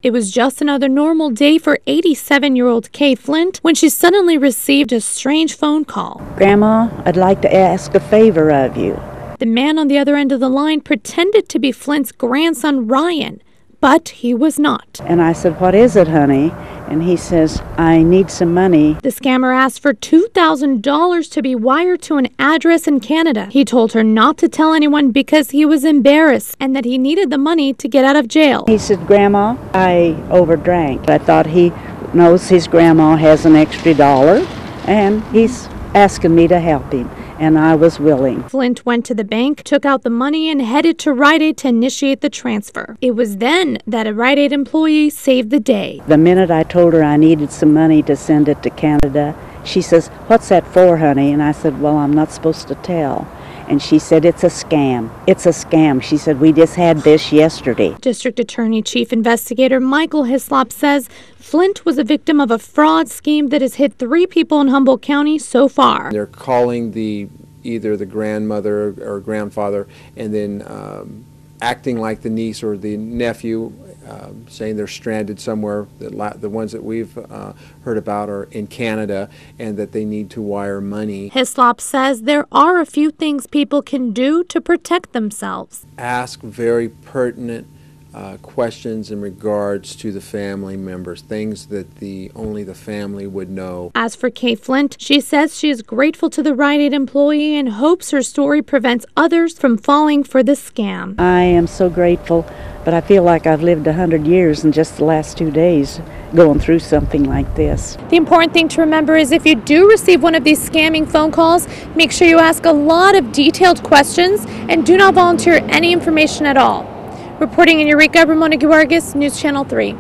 It was just another normal day for 87-year-old Kay Flint when she suddenly received a strange phone call. Grandma, I'd like to ask a favor of you. The man on the other end of the line pretended to be Flint's grandson, Ryan, but he was not. And I said, "What is it, honey?" And he says, "I need some money." The scammer asked for $2,000 to be wired to an address in Canada. He told her not to tell anyone because he was embarrassed and that he needed the money to get out of jail. He said, "Grandma, I overdrank." I thought he knows his grandma has an extra dollar, and he's asking me to help him. And I was willing. Flint went to the bank, took out the money, and headed to Rite Aid to initiate the transfer. It was then that a Rite Aid employee saved the day. The minute I told her I needed some money to send it to Canada, she says, "What's that for, honey?" And I said, "Well, I'm not supposed to tell." And she said, "It's a scam. It's a scam." She said, "We just had this yesterday." District Attorney Chief Investigator Michael Hislop says Flint was a victim of a fraud scheme that has hit 3 people in Humboldt County so far. They're calling either the grandmother or grandfather and then acting like the niece or the nephew, saying they're stranded somewhere. The ones that we've heard about are in Canada and that they need to wire money. Hislop says there are a few things people can do to protect themselves. Ask very pertinent questions in regards to the family members, things that only the family would know. As for Kay Flint, she says she is grateful to the Rite Aid employee and hopes her story prevents others from falling for the scam. I am so grateful, but I feel like I've lived 100 years in just the last 2 days going through something like this. The important thing to remember is if you do receive one of these scamming phone calls, make sure you ask a lot of detailed questions and do not volunteer any information at all. Reporting in Eureka, Ramona Guargas, News Channel 3.